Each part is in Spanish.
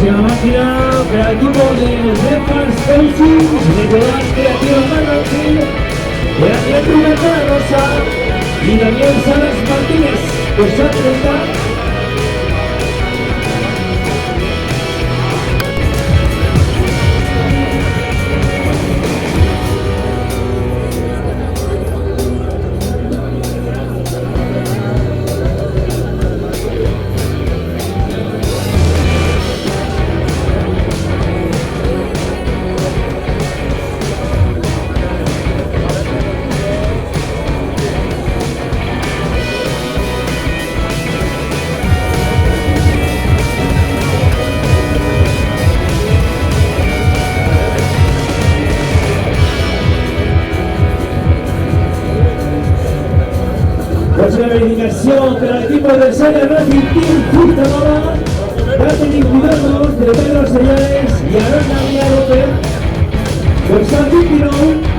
Próxima máquina para el equipo de Defense Coaching, Nicolás Creativo Martín, Daniel Rubén Rosa y Daniel Salas Martínez, Cursar 30. Próxima verificación para el equipo de Sala Racing Team Fustanova, Racing Cuidados de Pedro Señales y Arona Villa López, Dorsal 21.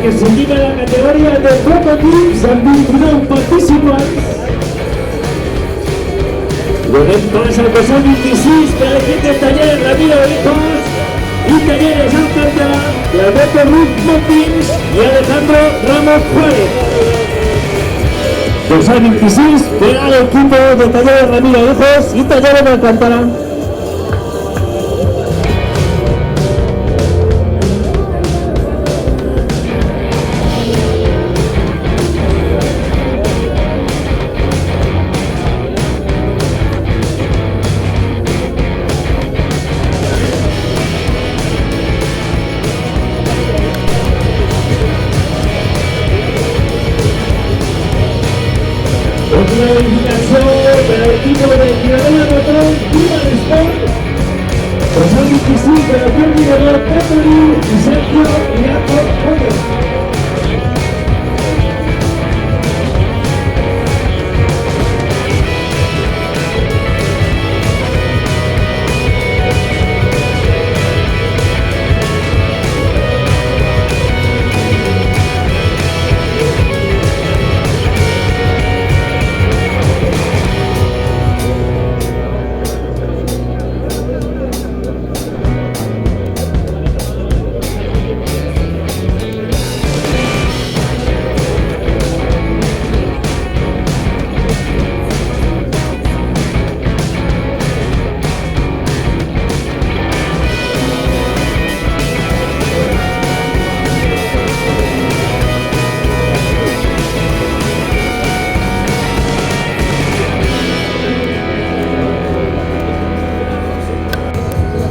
que seguim a la categoria de prototips amb 29 participants. Donem pas al dorsal 26 per a l'equip del taller Ramiro Hijos i Talleres Alcántara de Alberto Ruiz Montins i Alejandro Ramos Juárez. Dorsal 26 per a l'equip de Talleres Ramiro Hijos i Talleres Alcántara. Otra verificació per a l'equip de tirador de motor Viva Sport. Dorsal 25 per al coordinador Petri i Sergio Iaco Gómez.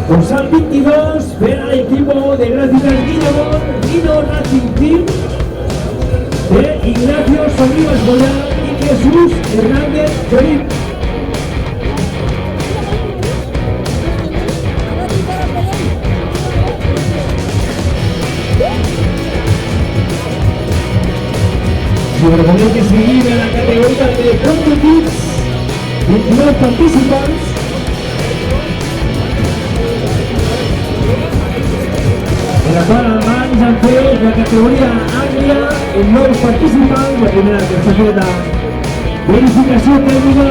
Dorsal 22 per al equipo de gráficas Guido Racing Team de Ignacio Solivas Goya y Jesús Hernández Felipe. Si recordeu que seguim en la categoria de prototips, 29 participants. En la qual abans han fet la categoria àmplia amb 9 participants, la primera que s'ha fet la verificació tècnica.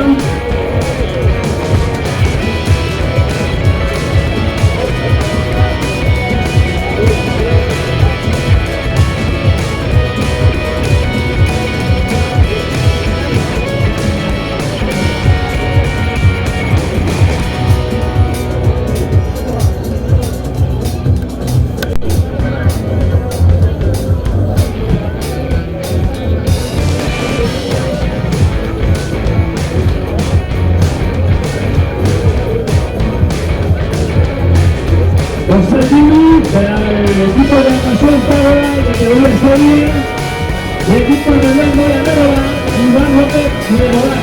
Dorsal 15 para el equipo de Alcazón Tábora, categoría serie, el equipo de Hernán Moya Mérola, Iván López Mérola.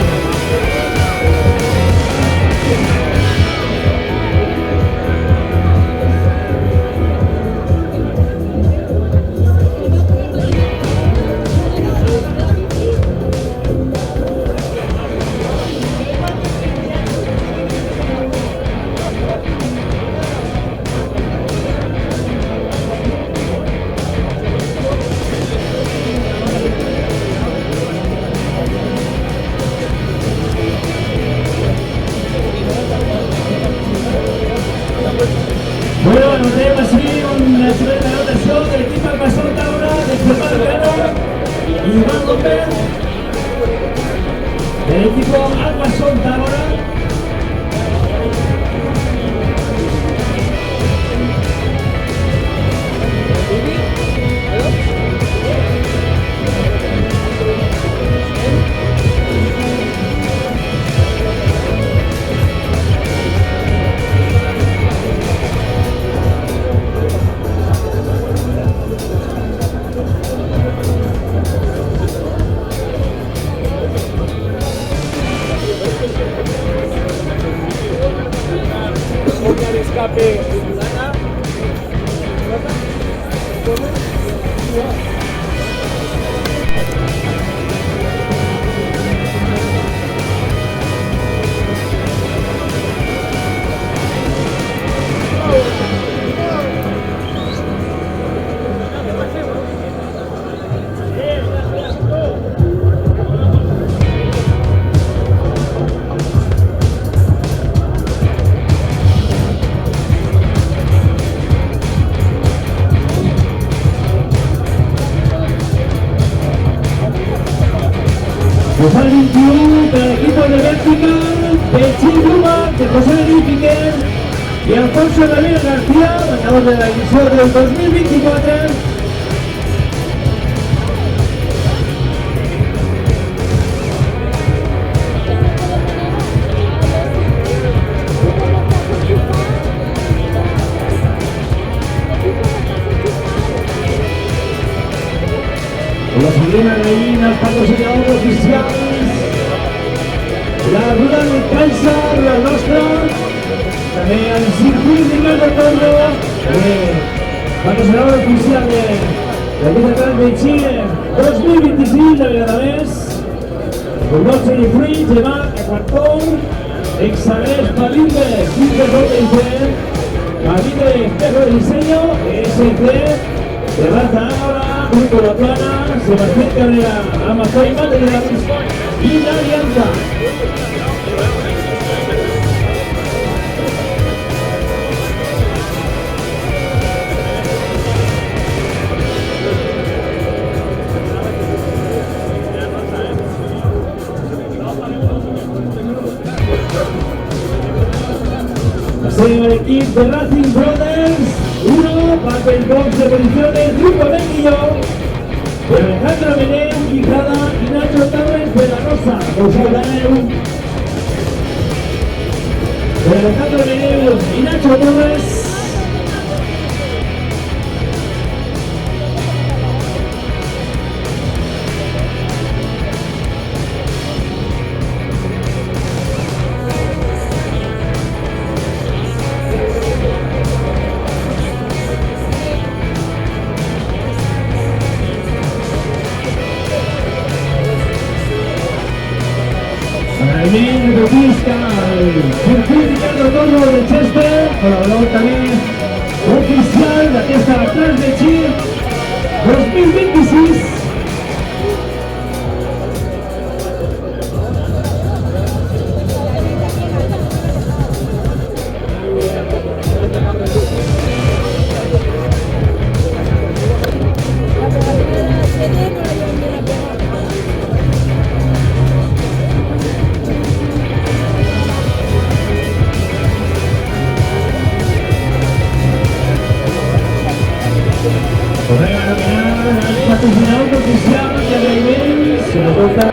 Bueno, anotem així una excelente anotació de l'equip Alcazón Tábora, de Germán Cano i Iván López, del equipo Alcazón Tábora. Pues al 21 del equipo de Vertical, Pechín Luma, de José Luis Piquer y Alfonso Ramírez García, ganador de la edición del 2024. Los siguieron ahí los patrocinadores oficiales, la Ruda de Kaiser, la Nostra, también el Circuito Ricardo Torro, patrocinador oficial de la Liga de Chile 2026 de Agadamés, con Noche de Free, Llevar, Acuartón, Exalés, Palinde, Quinto Rote, Palinde, Espejo de Diseño, SC, de Raza Ágora, Grupo La Plana, Sebastián Carrera, Amazoy Materiales y La Alianza. Seguimos el equipo de Racing Brothers, 1, papel box de posiciones, Grupo Benguillo, de Alejandro Meneu, Quijada y Nacho Torres de la Rosa, José Daneu, de Alejandro Meneu y Nacho Torres. También Bautista, Circuito Ricardo Torro de Chester, colaborador también oficial de la fiesta Trans de Chile 2026. Patrocinador oficial de Agadamés, se lo toca.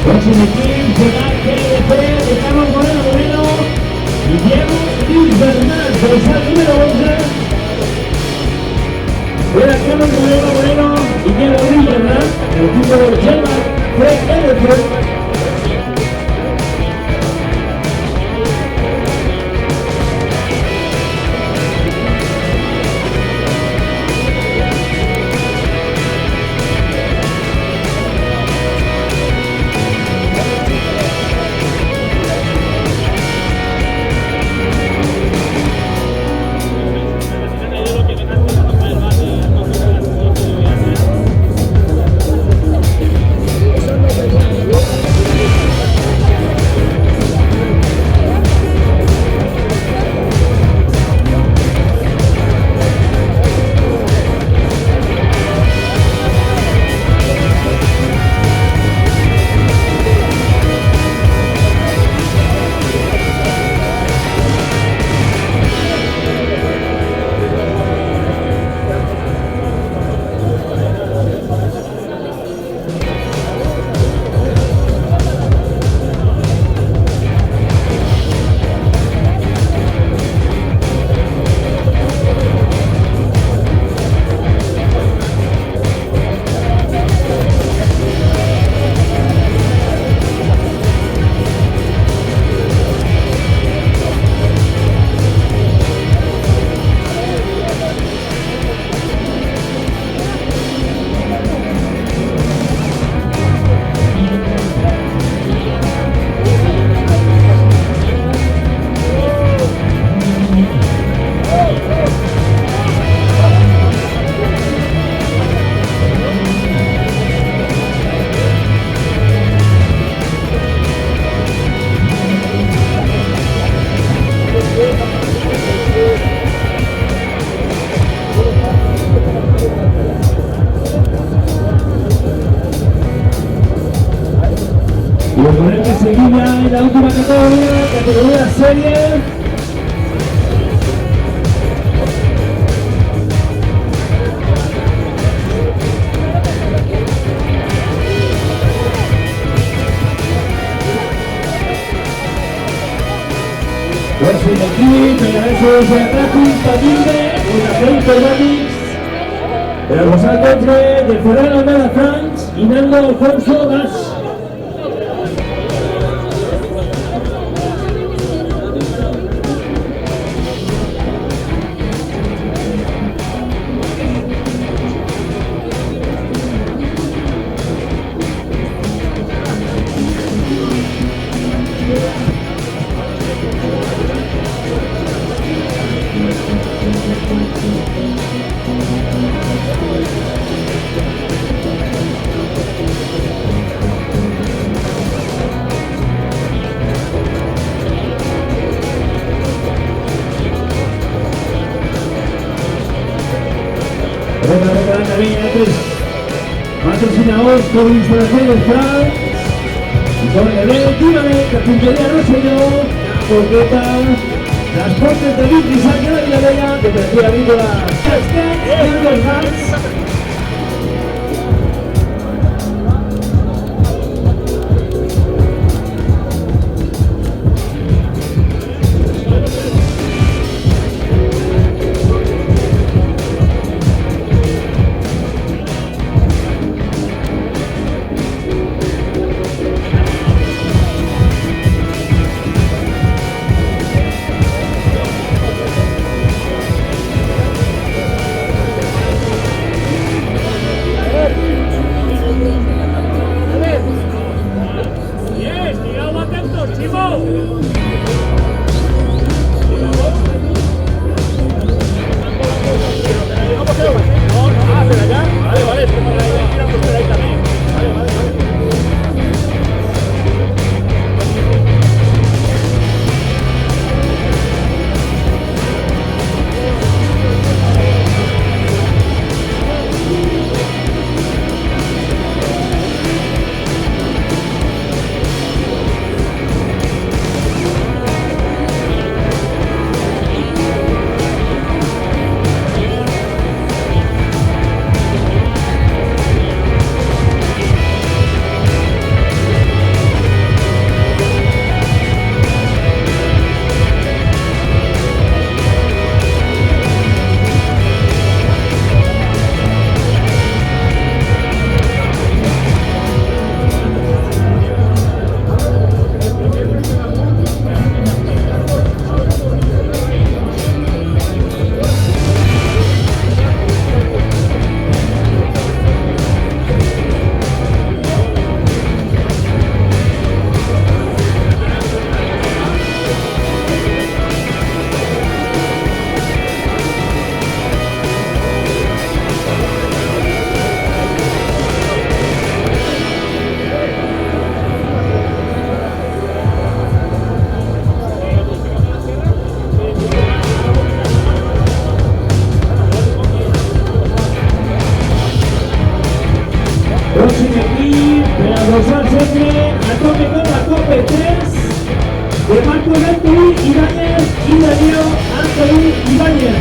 Próximo equipo, GDP, de Carlos Moreno y Diego Luis Bernal, dorsal número 11. Fuera Carlos Moreno y Diego Luis Bernal, el equipo de Gemma, Fred Everett. la última categoría serie. Racing aquí, Pegasus de Racing, Padille, una Felipe Davis, el Rosal Contre, de Ferrero Almada France, y Nando Alfonso Gas. Patrocinador por Instalaciones France y con el Equivale, Carpintería Rosselló, Coqueta, Transportes de Vic y Sáquia de Villavella, Cooperativa Agrícola, Rosal Contre, Atome con la Cope 3, de Marco Anthony Ibáñez y Daniel Anthony Ibáñez.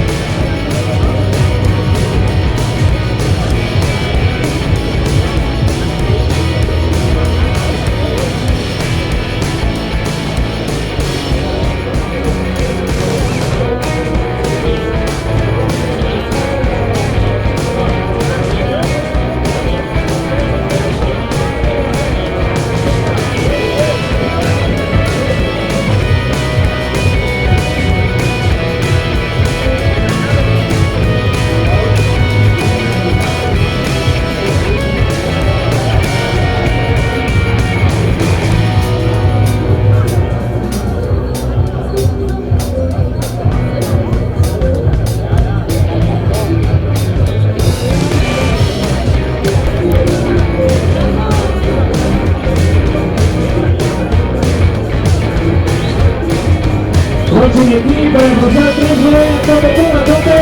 Racing aquí para Rosal Contre, Atome con la Cope,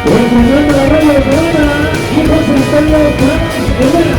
representando la radio de Corona y José Antonio Franz Herrera.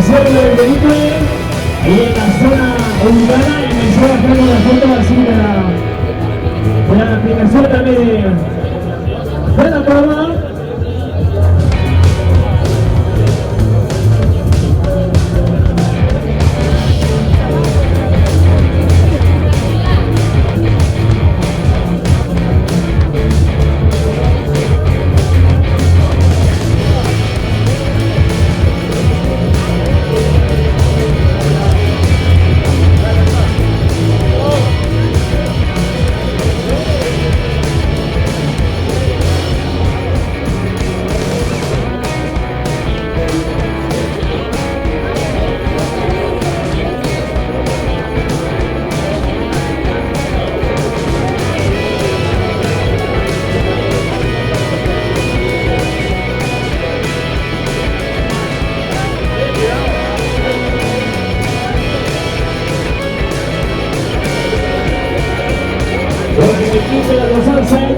Cerro de Felipe, ahí en la zona urbana, y me estoy bajando la foto así de la aplicación también de la prueba.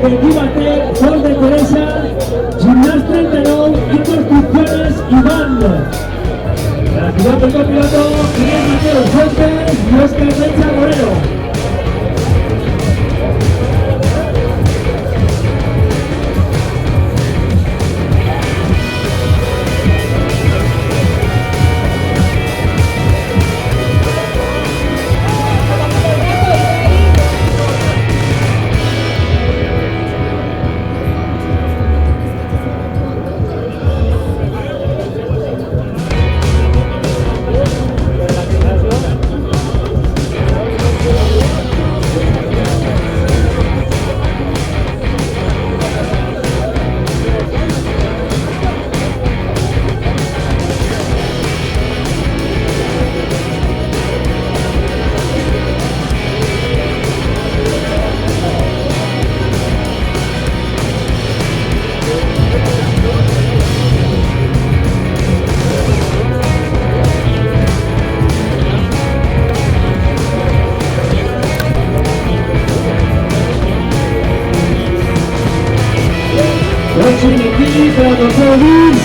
Cultívate, Sol de Teresa, Gimnás 39 y Construcciones Iván. La piloto y copiloto, Miguel Mateo Fuentes y Oscar Mecha Moreno.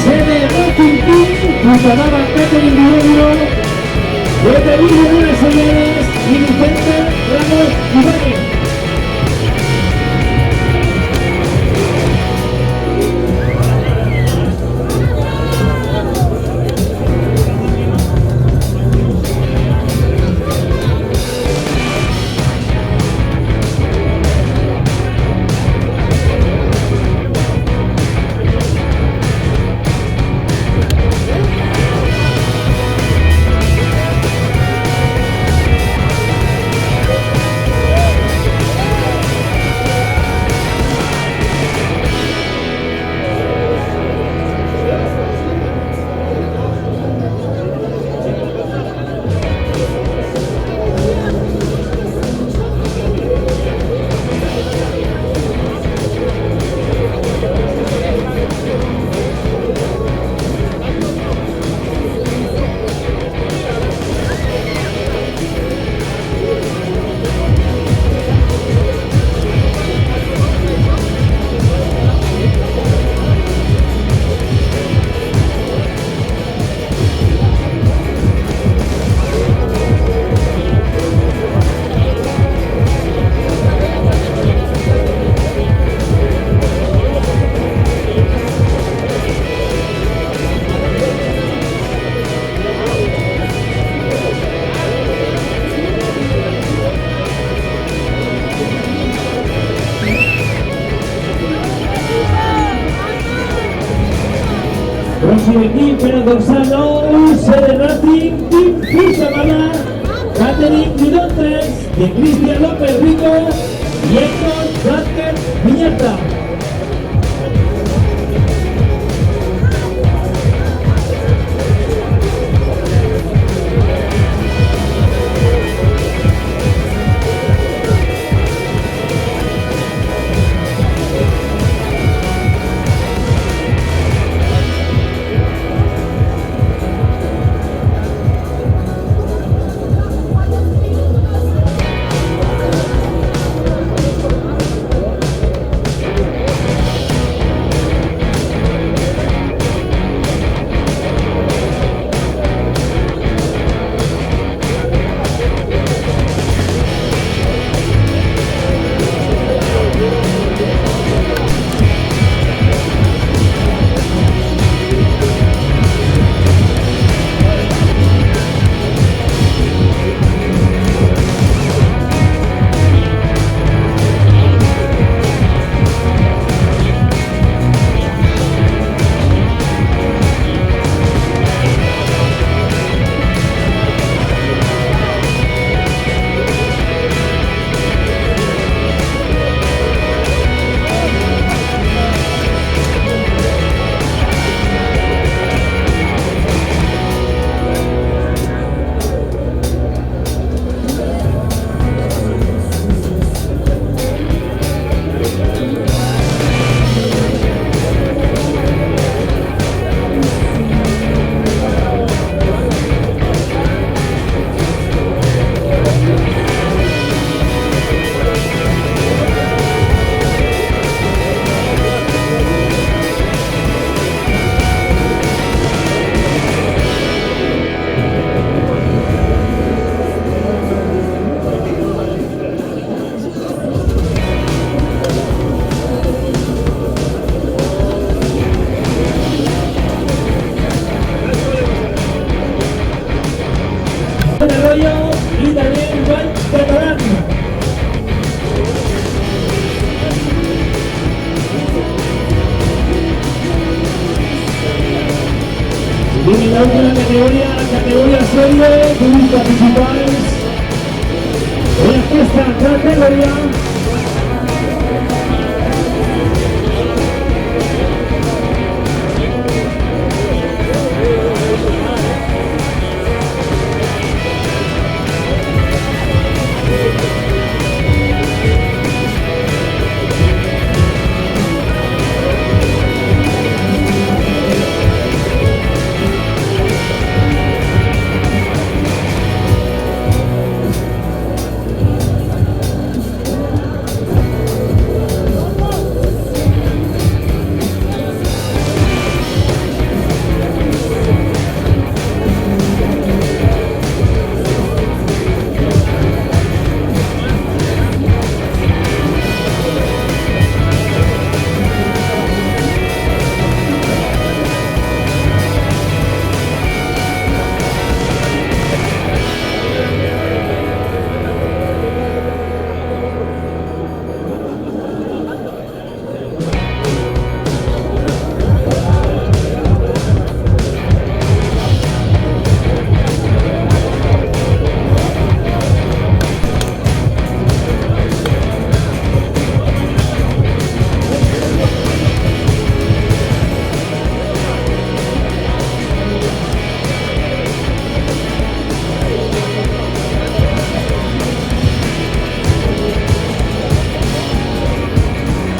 Sede Racing Team, Putanaba Catering Durango, desde Vigo, Buenos Aires, y Vicente Ramos Ibáñez. Team Fernando Gonzalo, Sede Racing Team Pusamala, Catering Bidón 3 de Cristian López Rico y Héctor Vázquez Piñata. Arroyo y también Juan Catalán. Limitado de la categoría serie, tus participantes en esta categoría.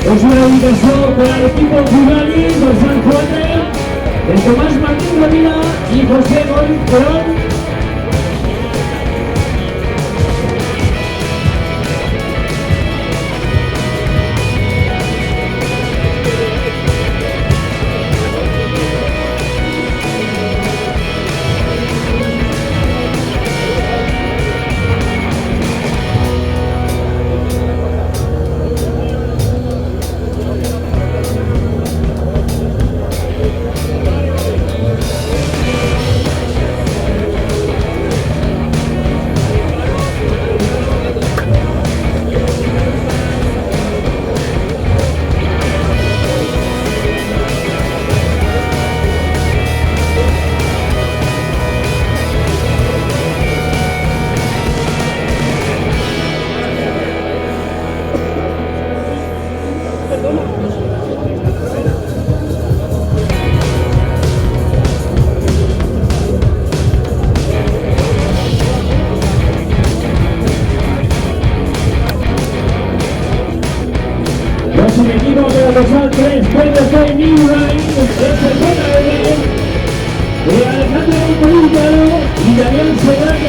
Es una dedicación para el equipo Jugani, Gonzalo Fuente, el Tomás Martín Ramírez y José Perón. Los equipos de los Altres, Pedro K. Newline, de Alejandro Polícaro y Daniel Serrano.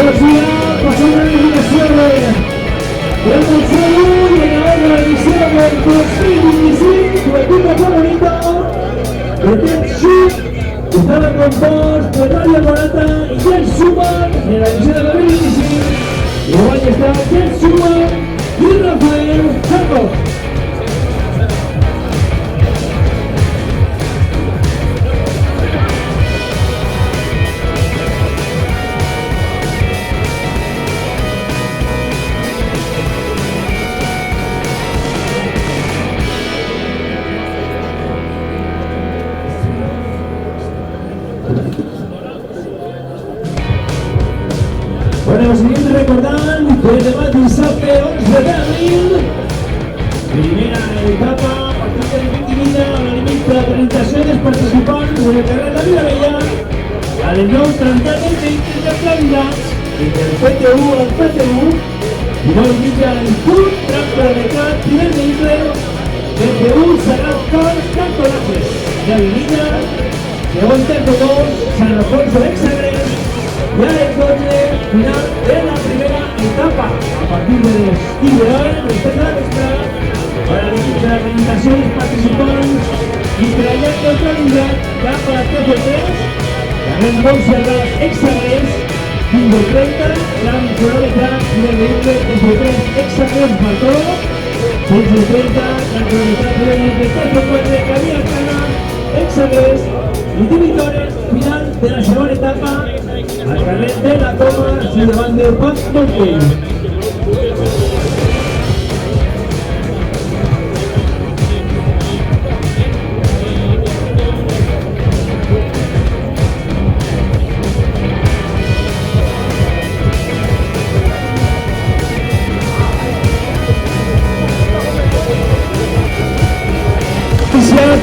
García pasó una eliminación del Montseny y ganador de la edición del 2025, tu equipo favorito, estaba con dos, Pedro Morata y Jen Schumann en la edición de 2025. Igual que está Jen Schumann y Rafael Santos. Bueno, siguiente recordar que el debate dissabte 11 d'abril, primera etapa, partida definitiva a la límit de la presentació dels participants en el carrer de Vilavella a les 9:30 dels candidats entre el PTU al PTU i no mitja en punt, tracte de cap, primer vehicle, PTU serà Cors Cantonazes, de Villa, segon tercer 2, Sant Alfonso d'Exagrés, ya el coche final de la primera etapa a partir de las 10 horas después de la mezcla para la presentación de los participantes y trayendo el calidad ya para TF3 también Montserrat Exagrés 15:30 la Floreta primer vehículo TF3 Exagrés Martó 15:30 la Floreta primer vehículo TF4 Camila Cana Exagrés y Dividores final de la segunda etapa al carrer de la Coma si davant del Pont Montell.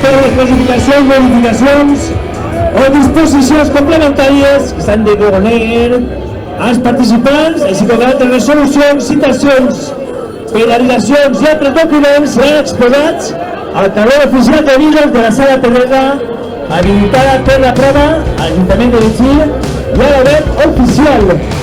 Per les classificacions, modificacions o disposicions complementàries que s'han de donar als participants, així com altres resolucions, citacions, penalitzacions i altres documents seran exposats al taulell oficial de vídeos de la sala Pedrega habilitada per la prova a l'Ajuntament de Betxí i a la web oficial.